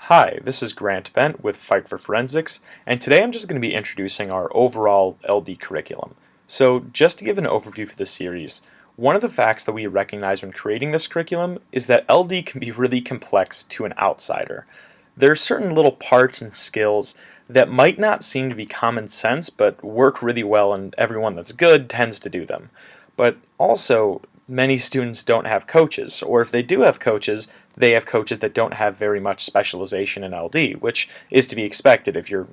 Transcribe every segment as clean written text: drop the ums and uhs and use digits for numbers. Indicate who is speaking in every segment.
Speaker 1: Hi, this is Grant Bent with Fight for Forensics, and today I'm just going to be introducing our overall LD curriculum. So, just to give an overview for this series, one of the facts that we recognize when creating this curriculum is that LD can be really complex to an outsider. There are certain little parts and skills that might not seem to be common sense, but work really well, and everyone that's good tends to do them. But also, many students don't have coaches, or if they do have coaches, they have coaches that don't have very much specialization in LD, which is to be expected if you're,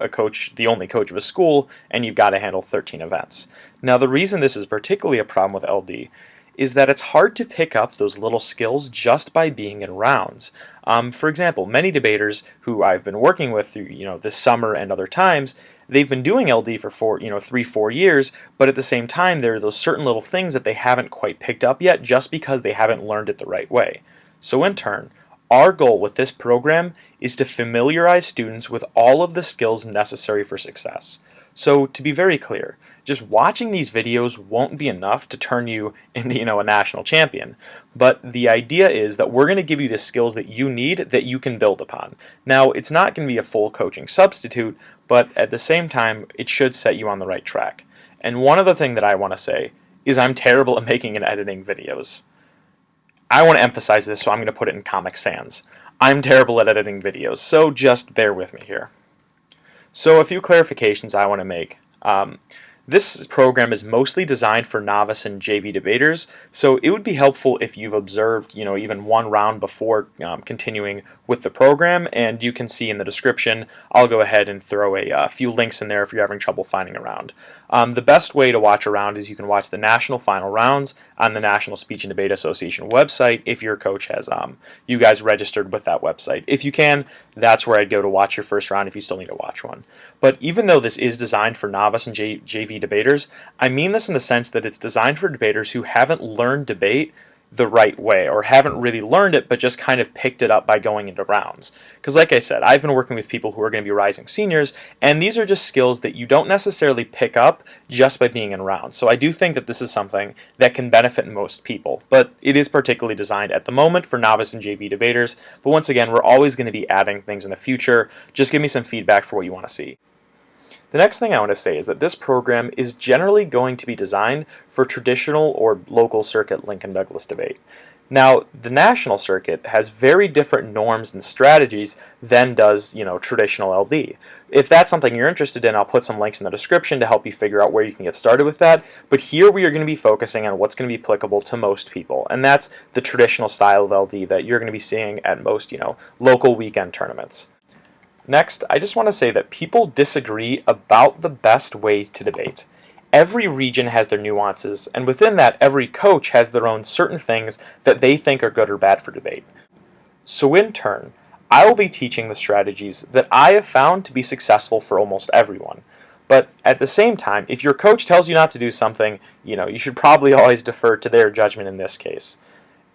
Speaker 1: a coach, the only coach of a school, and you've got to handle 13 events. Now, the reason this is particularly a problem with LD is that it's hard to pick up those little skills just by being in rounds. For example, many debaters who I've been working with through, this summer and other times, they've been doing LD for 3-4 years, but at the same time, there are those certain little things that they haven't quite picked up yet just because they haven't learned it the right way. So in turn, our goal with this program is to familiarize students with all of the skills necessary for success. So to be very clear, just watching these videos won't be enough to turn you into, a national champion. But the idea is that we're going to give you the skills that you need that you can build upon. Now, it's not going to be a full coaching substitute, but at the same time, it should set you on the right track. And one other thing that I want to say is I'm terrible at making and editing videos. I want to emphasize this, so I'm going to put it in Comic Sans. I'm terrible at editing videos, so just bear with me here. So a few clarifications I want to make. This program is mostly designed for novice and JV debaters, so it would be helpful if you've observed, even one round before continuing with the program, and you can see in the description, I'll go ahead and throw a few links in there if you're having trouble finding a round. The best way to watch a round is you can watch the national final rounds on the National Speech and Debate Association website if your coach has you guys registered with that website. If you can, that's where I'd go to watch your first round if you still need to watch one. But even though this is designed for novice and JV debaters, I mean this in the sense that it's designed for debaters who haven't learned debate the right way or haven't really learned it but just kind of picked it up by going into rounds. Because like I said, I've been working with people who are going to be rising seniors, and these are just skills that you don't necessarily pick up just by being in rounds. So I do think that this is something that can benefit most people, but it is particularly designed at the moment for novice and JV debaters. But once again, we're always going to be adding things in the future. Just give me some feedback for what you want to see. The next thing I want to say is that this program is generally going to be designed for traditional or local circuit Lincoln Douglas debate. Now, the national circuit has very different norms and strategies than does, traditional LD. If that's something you're interested in, I'll put some links in the description to help you figure out where you can get started with that. But here we are going to be focusing on what's going to be applicable to most people, and that's the traditional style of LD that you're going to be seeing at most, local weekend tournaments. Next, I just want to say that people disagree about the best way to debate. Every region has their nuances, and within that, every coach has their own certain things that they think are good or bad for debate. So in turn, I will be teaching the strategies that I have found to be successful for almost everyone. But at the same time, if your coach tells you not to do something, you should probably always defer to their judgment in this case.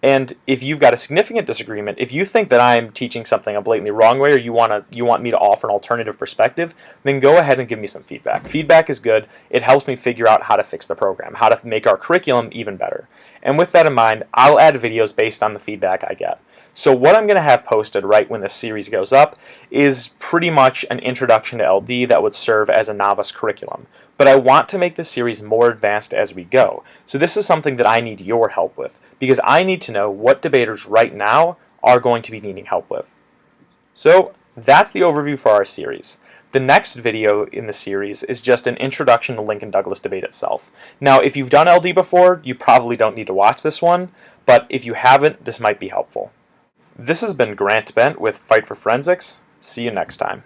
Speaker 1: And if you've got a significant disagreement, if you think that I'm teaching something a blatantly wrong way, or you want me to offer an alternative perspective, then go ahead and give me some feedback. Feedback is good. It helps me figure out how to fix the program, how to make our curriculum even better. And with that in mind, I'll add videos based on the feedback I get. So what I'm going to have posted right when this series goes up is pretty much an introduction to LD that would serve as a novice curriculum. But I want to make this series more advanced as we go. So this is something that I need your help with, because I need to know what debaters right now are going to be needing help with. So that's the overview for our series. The next video in the series is just an introduction to Lincoln Douglas debate itself. Now, if you've done LD before, you probably don't need to watch this one, but if you haven't, this might be helpful. This has been Grant Bent with Fight for Forensics. See you next time.